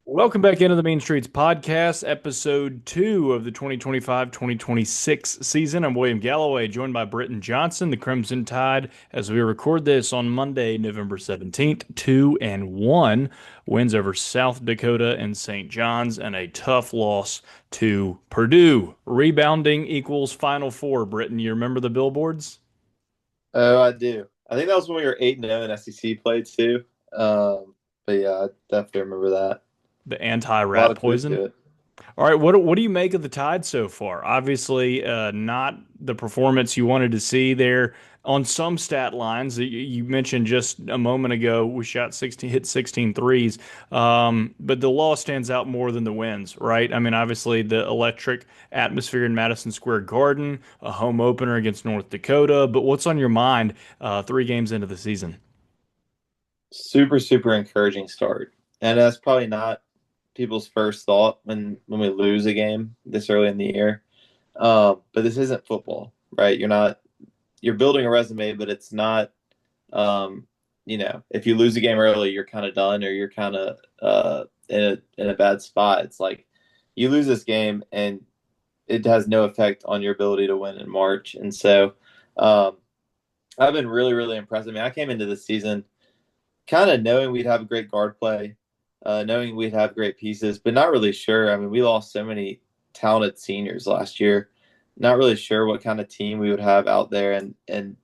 Welcome back into the Mean Streets Podcast, episode 2 of the 2025-2026 season. I'm William Galloway, joined by Britton Johnson, the Crimson Tide, as we record this on Monday, November 17th. 2-1 wins over South Dakota and St. John's, and a tough loss to Purdue. Rebounding equals Final Four. Britton, you remember the billboards? Oh, I do. I think that was when we were 8-0 in SEC play too. But yeah, I definitely remember that. The A lot anti-rat of truth poison? to it. All right, what do you make of the Tide so far? Obviously, not the performance you wanted to see there on some stat lines. You mentioned just a moment ago we shot 16, hit 16 threes, but the loss stands out more than the wins, right? I mean, obviously the electric atmosphere in Madison Square Garden, a home opener against North Dakota. But what's on your mind 3 games into the season? Super, super encouraging start. And that's probably not people's first thought when we lose a game this early in the year. But this isn't football, right? You're building a resume, but it's not if you lose a game early, you're kind of done or you're kind of in a bad spot. It's like you lose this game and it has no effect on your ability to win in March. And so um, I've been really, really impressed. I mean, I came into the season kind of knowing we'd have a great guard play, knowing we'd have great pieces, but not really sure. I mean, we lost so many talented seniors last year. Not really sure what kind of team we would have out there, and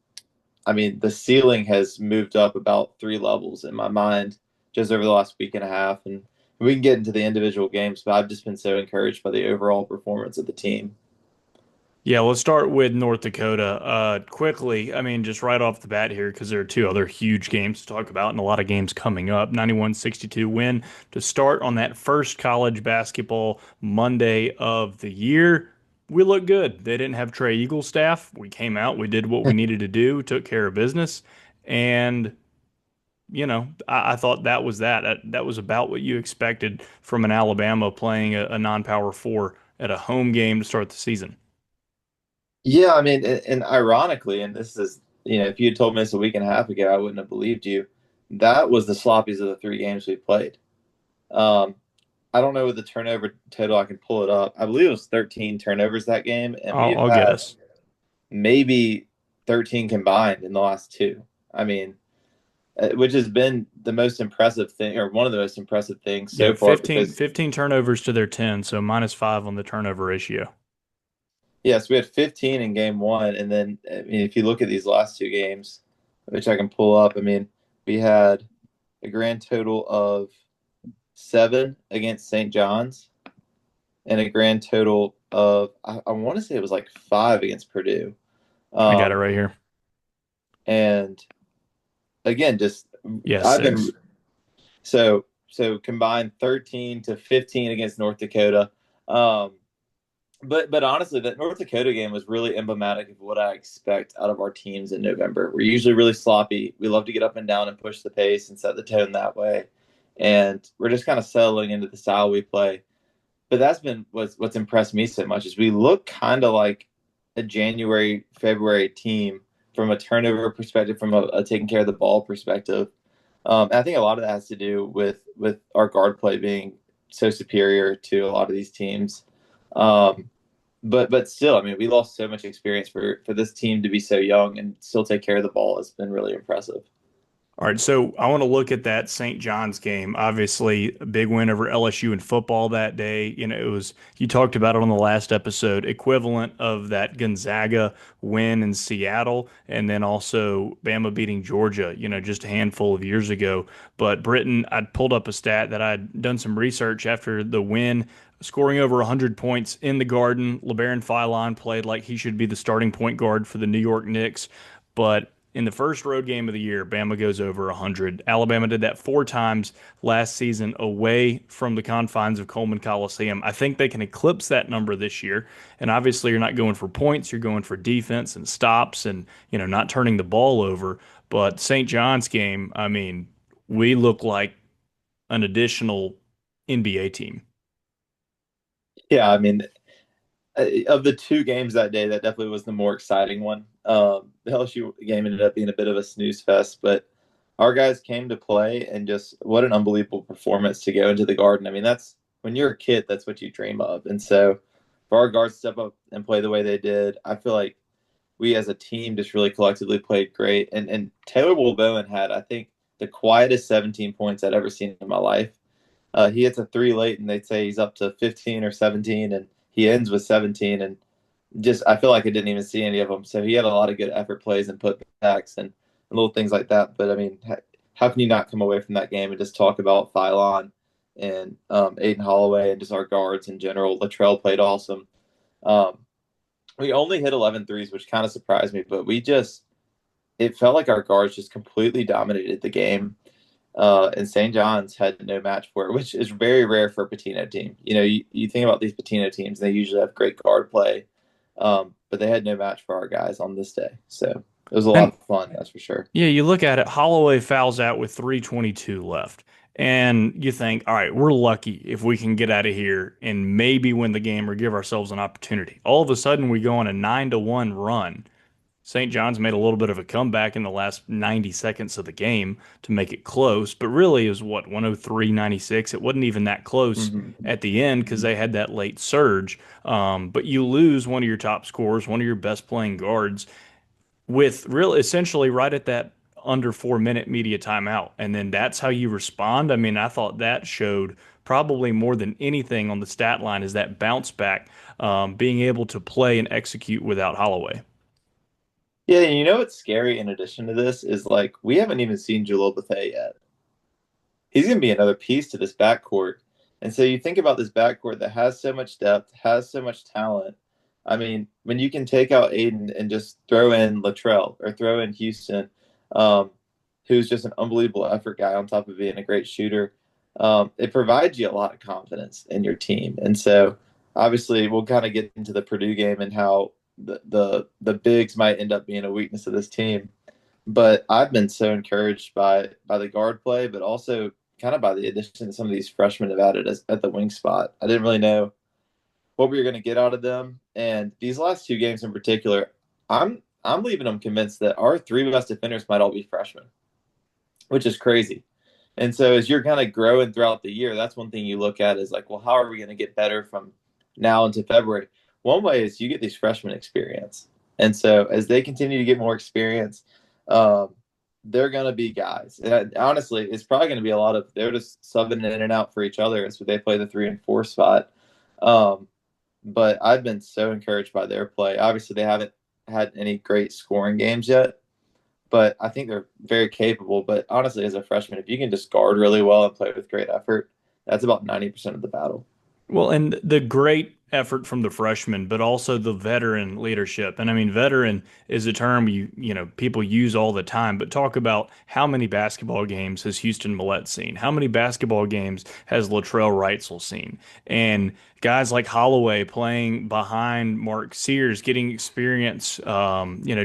I mean, the ceiling has moved up about 3 levels in my mind just over the last week and a half, and we can get into the individual games, but I've just been so encouraged by the overall performance of the team. Yeah, let's start with North Dakota. Quickly, I mean, just right off the bat here, because there are 2 other huge games to talk about and a lot of games coming up. 91-62 win to start on that first college basketball Monday of the year. We look good. They didn't have Trey Eagle staff. We came out, we did what we needed to do, took care of business. And, I thought that was that. That was about what you expected from an Alabama playing a non-power four at a home game to start the season. Yeah, I mean, and ironically, and this is, if you had told me this a week and a half ago, I wouldn't have believed you. That was the sloppiest of the 3 games we played. Um, I don't know what the turnover total. I can pull it up. I believe it was 13 turnovers that game, and I'll, we've I'll had guess. maybe 13 combined in the last two. I mean, which has been the most impressive thing, or one of the most impressive things Yeah, so far. 15, Because 15 turnovers to their 10, so -5 on the turnover ratio. yes, we had 15 in game one, and then I mean, if you look at these last 2 games, which I can pull up, I mean, we had a grand total of 7 against St. John's and a grand total of I want to say it was like 5 against Purdue. I got it Um, right here. and again, just Yeah, I've been 6. so combined 13 to 15 against North Dakota. Um, but honestly, that North Dakota game was really emblematic of what I expect out of our teams in November. We're usually really sloppy. We love to get up and down and push the pace and set the tone that way. And we're just kind of settling into the style we play. But that's been what's impressed me so much is we look kind of like a January, February team from a turnover perspective, from a taking care of the ball perspective. And I think a lot of that has to do with our guard play being so superior to a lot of these teams. Um, but still, I mean, we lost so much experience for this team to be so young and still take care of the ball. It's been really impressive. All right, so I want to look at that St. John's game. Obviously, a big win over LSU in football that day. It was, you talked about it on the last episode, equivalent of that Gonzaga win in Seattle, and then also Bama beating Georgia, just a handful of years ago. But Britain, I pulled up a stat that I'd done some research after the win, scoring over 100 points in the Garden. LeBaron Philon played like he should be the starting point guard for the New York Knicks. But in the first road game of the year, Bama goes over 100. Alabama did that 4 times last season away from the confines of Coleman Coliseum. I think they can eclipse that number this year. And obviously, you're not going for points, you're going for defense and stops and, not turning the ball over. But St. John's game, I mean, we look like an additional NBA team. Yeah, I mean, of the 2 games that day, that definitely was the more exciting one. The LSU game ended up being a bit of a snooze fest, but our guys came to play, and just what an unbelievable performance to go into the Garden. I mean, that's when you're a kid, that's what you dream of. And so for our guards to step up and play the way they did, I feel like we as a team just really collectively played great. And Taylor Bowen had, I think, the quietest 17 points I'd ever seen in my life. He hits a three late, and they'd say he's up to 15 or 17, and he ends with 17. And just I feel like I didn't even see any of them. So he had a lot of good effort plays and putbacks and little things like that. But I mean, how can you not come away from that game and just talk about Phylon and Aiden Holloway and just our guards in general? Latrell played awesome. Um, we only hit 11 threes, which kind of surprised me, but it felt like our guards just completely dominated the game. And St. John's had no match for it, which is very rare for a Patino team. You know, you think about these Patino teams, they usually have great guard play, but they had no match for our guys on this day. So it was a lot And of fun, that's for sure. yeah, you look at it, Holloway fouls out with 3:22 left. And you think, all right, we're lucky if we can get out of here and maybe win the game or give ourselves an opportunity. All of a sudden, we go on a 9-1 run. St. John's made a little bit of a comeback in the last 90 seconds of the game to make it close, but really it was what, 103-96. It wasn't even that close Mm-hmm. at the end because they had that late surge. But you lose one of your top scorers, one of your best playing guards, with real essentially right at that under 4 minute media timeout. And then that's how you respond. I mean, I thought that showed probably more than anything on the stat line is that bounce back, being able to play and execute without Holloway. Yeah, and you know what's scary in addition to this is like we haven't even seen Jalil Bethea yet. He's going to be another piece to this backcourt. And so you think about this backcourt that has so much depth, has so much talent. I mean, when you can take out Aiden and just throw in Latrell or throw in Houston, um, who's just an unbelievable effort guy on top of being a great shooter, it provides you a lot of confidence in your team. And so obviously we'll kind of get into the Purdue game and how the bigs might end up being a weakness of this team. But I've been so encouraged by the guard play, but also kind of by the addition that some of these freshmen have added at the wing spot. I didn't really know what we were going to get out of them, and these last two games in particular, I'm leaving them convinced that our three best defenders might all be freshmen, which is crazy. And so as you're kind of growing throughout the year, that's one thing you look at is like, well, how are we going to get better from now into February? One way is you get these freshmen experience. And so as they continue to get more experience, um, they're going to be guys. And honestly, it's probably going to be a lot of they're just subbing in and out for each other as they play the 3 and 4 spot. Um, but I've been so encouraged by their play. Obviously, they haven't had any great scoring games yet, but I think they're very capable. But honestly, as a freshman, if you can just guard really well and play with great effort, that's about 90% of the battle. Well, and the great effort from the freshmen, but also the veteran leadership. And I mean, veteran is a term you know people use all the time, but talk about how many basketball games has Houston Millett seen? How many basketball games has Latrell Wrightsell seen? And guys like Holloway playing behind Mark Sears, getting experience,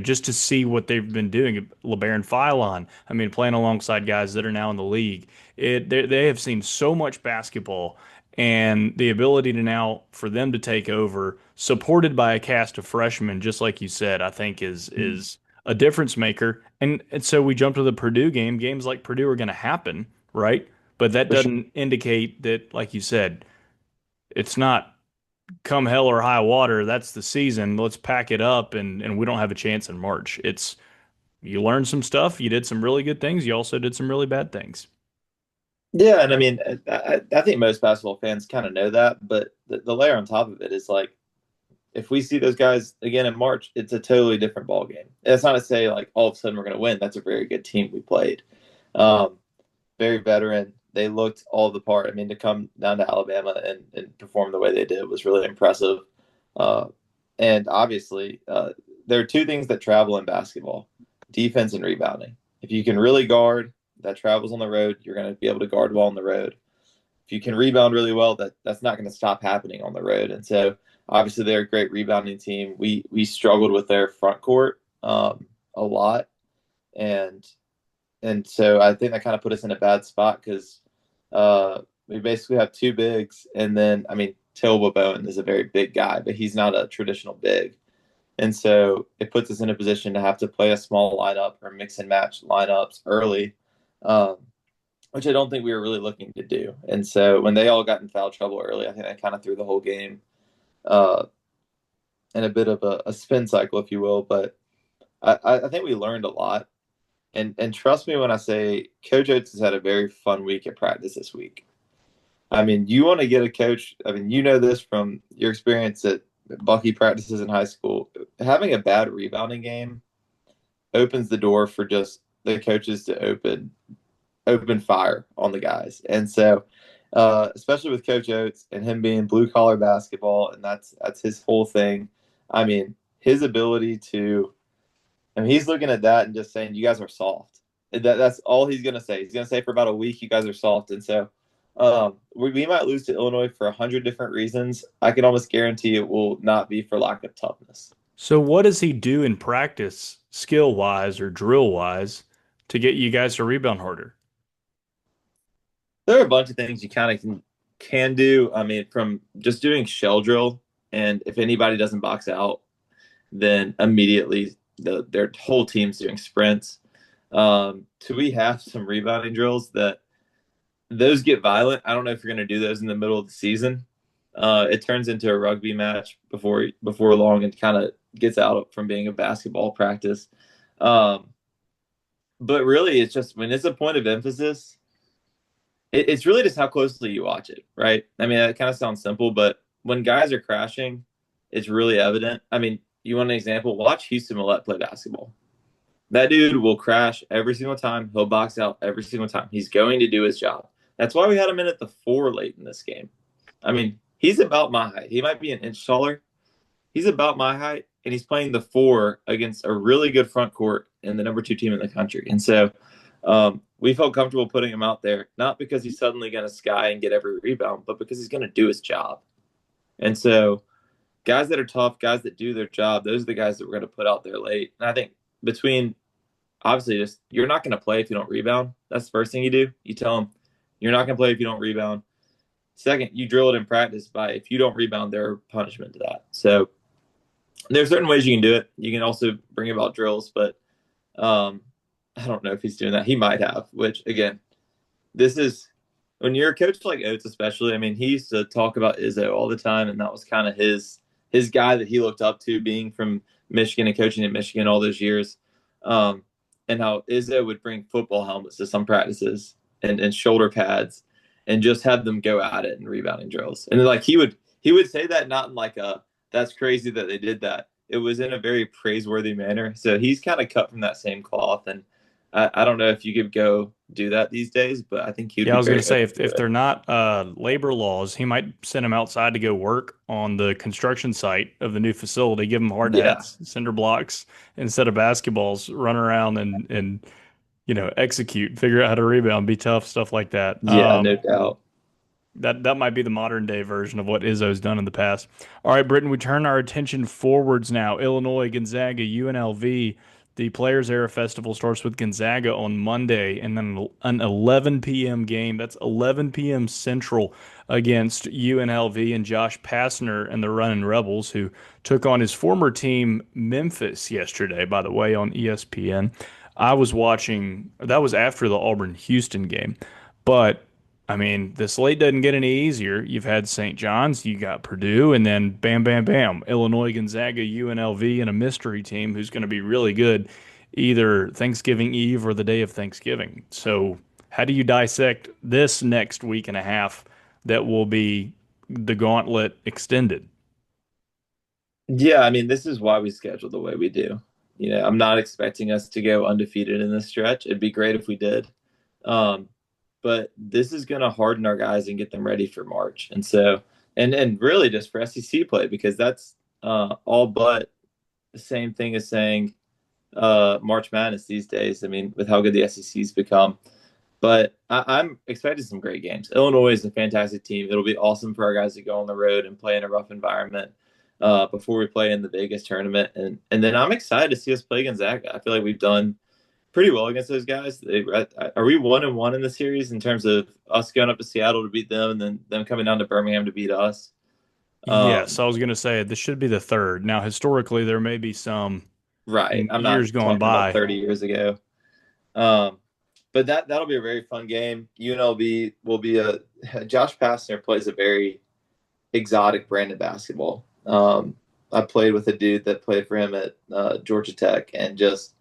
just to see what they've been doing. LeBaron Philon, I mean, playing alongside guys that are now in the league. They have seen so much basketball and the ability to now for them to take over, supported by a cast of freshmen, just like you said, I think is a difference maker. And so we jump to the Purdue game. Games like Purdue are going to happen, right? But that For sure. doesn't indicate that, like you said, it's not come hell or high water. That's the season. Let's pack it up, and we don't have a chance in March. It's you learned some stuff. You did some really good things. You also did some really bad things. Yeah, and I mean, I think most basketball fans kind of know that, but the layer on top of it is like, if we see those guys again in March, it's a totally different ball game. That's not to say like all of a sudden we're going to win. That's a very good team we played. Um, Very veteran. They looked all the part. I mean, to come down to Alabama and perform the way they did was really impressive. Uh, and obviously, there are two things that travel in basketball: defense and rebounding. If you can really guard, that travels on the road. You're going to be able to guard well on the road. If you can rebound really well, that's not going to stop happening on the road. And so, obviously, they're a great rebounding team. We struggled with their front court a lot, and so I think that kind of put us in a bad spot because we basically have two bigs, and then I mean Tilba Bowen is a very big guy, but he's not a traditional big, and so it puts us in a position to have to play a small lineup or mix and match lineups early, um, which I don't think we were really looking to do. And so when they all got in foul trouble early, I think that kind of threw the whole game uh, in a bit of a spin cycle, if you will. But I think we learned a lot. And trust me when I say Coach Oates has had a very fun week at practice this week. I mean, you want to get a coach. I mean, you know this from your experience at Bucky practices in high school. Having a bad rebounding game opens the door for just the coaches to open fire on the guys. And so, especially with Coach Oates and him being blue collar basketball, and that's his whole thing. I mean, his ability to, I mean, he's looking at that and just saying, "You guys are soft." That's all he's gonna say. He's gonna say for about a week, "You guys are soft," and so. We might lose to Illinois for 100 different reasons. I can almost guarantee it will not be for lack of toughness. So what does he do in practice, skill wise or drill wise, to get you guys to rebound harder? There are a bunch of things you kind of can do. I mean, from just doing shell drill, and if anybody doesn't box out, then immediately their whole team's doing sprints. So we have some rebounding drills that those get violent. I don't know if you're going to do those in the middle of the season. It turns into a rugby match before long and kind of gets out from being a basketball practice. Um, but really, it's just when it's a point of emphasis, it's really just how closely you watch it, right? I mean, that kind of sounds simple, but when guys are crashing, it's really evident. I mean, you want an example? Watch Houston Millette play basketball. That dude will crash every single time. He'll box out every single time. He's going to do his job. That's why we had him in at the 4 late in this game. I mean, he's about my height. He might be an inch taller. He's about my height, and he's playing the 4 against a really good front court and the number 2 team in the country. And so we felt comfortable putting him out there, not because he's suddenly going to sky and get every rebound, but because he's going to do his job. And so guys that are tough, guys that do their job, those are the guys that we're going to put out there late. And I think between obviously just you're not going to play if you don't rebound. That's the first thing you do. You tell them you're not going to play if you don't rebound. Second, you drill it in practice by if you don't rebound, there are punishment to that. So there's certain ways you can do it. You can also bring about drills, but I don't know if he's doing that. He might have, which again, this is when you're a coach like Oates, especially. I mean, he used to talk about Izzo all the time, and that was kind of his guy that he looked up to, being from Michigan and coaching in Michigan all those years. And how Izzo would bring football helmets to some practices and shoulder pads and just have them go at it in rebounding drills. And like he would say that not in like a that's crazy that they did that. It was in a very praiseworthy manner. So he's kind of cut from that same cloth. And I don't know if you could go do that these days, but I think he'd Yeah, I be was going to very say open if to they're it. not labor laws, he might send them outside to go work on the construction site of the new facility, give them hard Yeah. hats, cinder blocks instead of basketballs, run around and execute, figure out how to rebound, be tough, stuff like that. Yeah, no doubt. That might be the modern day version of what Izzo's done in the past. All right, Britton, we turn our attention forwards now. Illinois, Gonzaga, UNLV. The Players Era Festival starts with Gonzaga on Monday, and then an 11 p.m. game. That's 11 p.m. Central against UNLV and Josh Pastner and the Runnin' Rebels, who took on his former team Memphis yesterday, by the way, on ESPN. I was watching, that was after the Auburn Houston game, but I mean, the slate doesn't get any easier. You've had St. John's, you got Purdue, and then bam, bam, bam, Illinois, Gonzaga, UNLV, and a mystery team who's going to be really good either Thanksgiving Eve or the day of Thanksgiving. So, how do you dissect this next week and a half that will be the gauntlet extended? Yeah, I mean, this is why we schedule the way we do. I'm not expecting us to go undefeated in this stretch. It'd be great if we did. Um, but this is going to harden our guys and get them ready for March. And so, and really just for SEC play, because that's all but the same thing as saying March Madness these days. I mean, with how good the SEC's become. But I'm expecting some great games. Illinois is a fantastic team. It'll be awesome for our guys to go on the road and play in a rough environment before we play in the Vegas tournament. And then I'm excited to see us play Gonzaga. I feel like we've done pretty well against those guys. Are we 1-1 in the series in terms of us going up to Seattle to beat them and then them coming down to Birmingham to beat us? Yes, I was going to say this should be the third. Now, historically, there may be some Right. in I'm not years gone talking about by. 30 years ago. Um, but that'll be a very fun game. UNLV will be a Josh Pastner plays a very exotic brand of basketball. I played with a dude that played for him at Georgia Tech, and just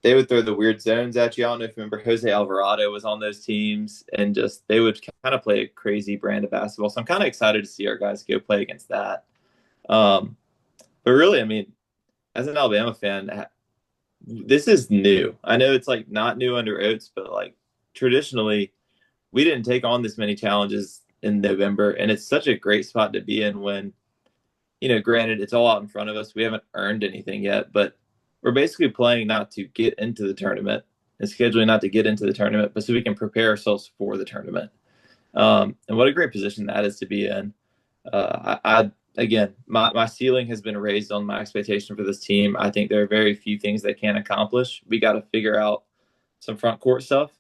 they would throw the weird zones at you. I don't know if you remember Jose Alvarado was on those teams, and just they would kind of play a crazy brand of basketball. So I'm kind of excited to see our guys go play against that. Um, but really, I mean, as an Alabama fan, this is new. I know it's like not new under Oates, but like traditionally, we didn't take on this many challenges in November, and it's such a great spot to be in when, granted, it's all out in front of us. We haven't earned anything yet, but we're basically playing not to get into the tournament and scheduling not to get into the tournament, but so we can prepare ourselves for the tournament. And what a great position that is to be in. I again, my ceiling has been raised on my expectation for this team. I think there are very few things they can accomplish. We got to figure out some front court stuff.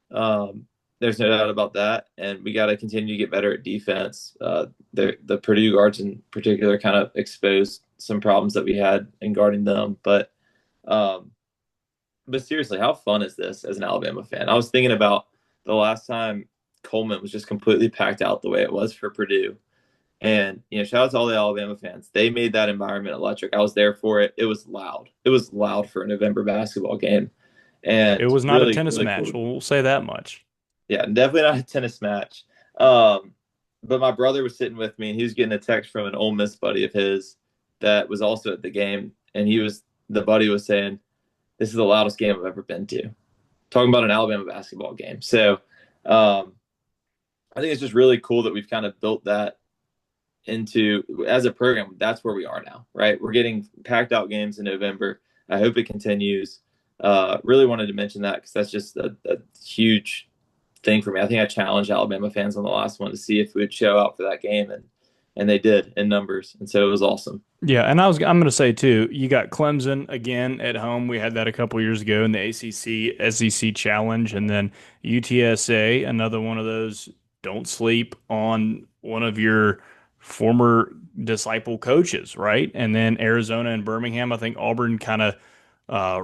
There's no doubt about that, and we got to continue to get better at defense. The Purdue guards in particular kind of exposed some problems that we had in guarding them, um, but seriously, how fun is this as an Alabama fan? I was thinking about the last time Coleman was just completely packed out the way it was for Purdue. And, shout out to all the Alabama fans. They made that environment electric. I was there for it. It was loud. It was loud for a November basketball game. It And was not a really, tennis really match. cool. We'll say that much. Yeah, definitely not a tennis match. Um, but my brother was sitting with me, and he was getting a text from an Ole Miss buddy of his that was also at the game. And the buddy was saying, this is the loudest game I've ever been to. Talking about an Alabama basketball game. So um, I think it's just really cool that we've kind of built that into as a program. That's where we are now, right? We're getting packed out games in November. I hope it continues. Really wanted to mention that because that's just a huge thing for me. I think I challenged Alabama fans on the last one to see if we would show up for that game, and they did in numbers, and so it was awesome. Yeah, and I'm going to say too, you got Clemson again at home. We had that a couple years ago in the ACC SEC Challenge, and then UTSA, another one of those. Don't sleep on one of your former disciple coaches, right? And then Arizona and Birmingham. I think Auburn kind of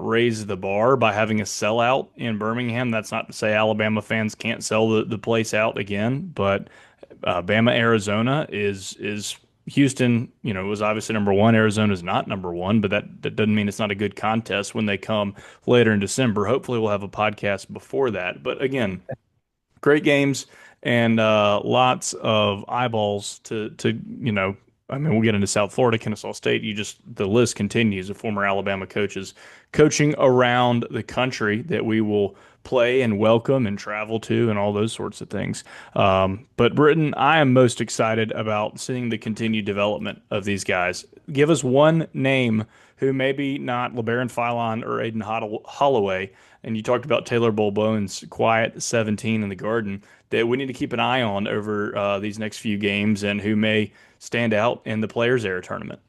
raised the bar by having a sellout in Birmingham. That's not to say Alabama fans can't sell the place out again, but Bama, Arizona is Houston, was obviously number one. Arizona is not number one, but that doesn't mean it's not a good contest when they come later in December. Hopefully, we'll have a podcast before that. But again, great games and lots of eyeballs to. I mean, we'll get into South Florida, Kennesaw State. The list continues of former Alabama coaches coaching around the country that we will play and welcome and travel to and all those sorts of things. But Britton, I am most excited about seeing the continued development of these guys. Give us one name who maybe not LeBaron Philon or Aiden Holloway, and you talked about Taylor Bolbone's quiet 17 in the Garden, that we need to keep an eye on over these next few games and who may stand out in the Players Era tournament.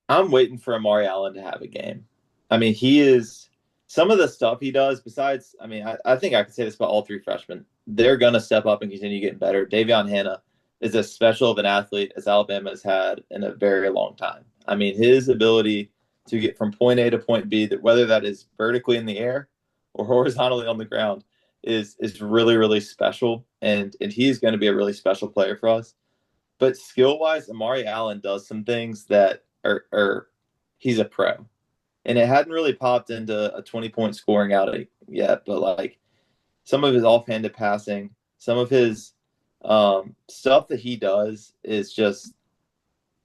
I'm waiting for Amari Allen to have a game. I mean, he is some of the stuff he does. Besides, I mean, I think I can say this about all three freshmen. They're gonna step up and continue getting better. Davion Hannah is as special of an athlete as Alabama has had in a very long time. I mean, his ability to get from point A to point B, that whether that is vertically in the air or horizontally on the ground, is really really special, and he's going to be a really special player for us. But skill wise, Amari Allen does some things that are he's a pro, and it hadn't really popped into a 20-point scoring out yet. But like some of his offhanded passing, some of his stuff that he does is just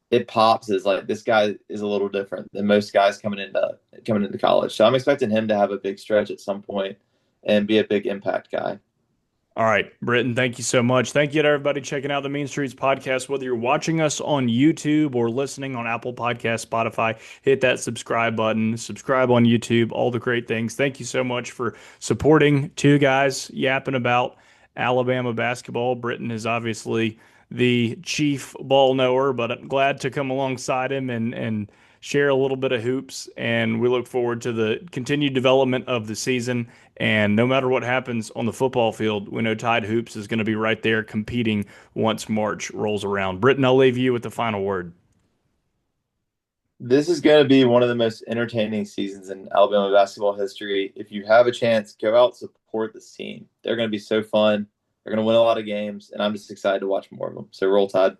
it pops as like this guy is a little different than most guys coming into college. So I'm expecting him to have a big stretch at some point and be a big impact guy. All right, Britton, thank you so much. Thank you to everybody checking out the Mean Streets podcast. Whether you're watching us on YouTube or listening on Apple Podcast, Spotify, hit that subscribe button, subscribe on YouTube, all the great things. Thank you so much for supporting two guys yapping about Alabama basketball. Britton is obviously the chief ball knower, but I'm glad to come alongside him and share a little bit of hoops. And we look forward to the continued development of the season. And no matter what happens on the football field, we know Tide Hoops is going to be right there competing once March rolls around. Britton, I'll leave you with the final word. This is going to be one of the most entertaining seasons in Alabama basketball history. If you have a chance, go out, support this team. They're going to be so fun. They're going to win a lot of games, and I'm just excited to watch more of them. So roll Tide.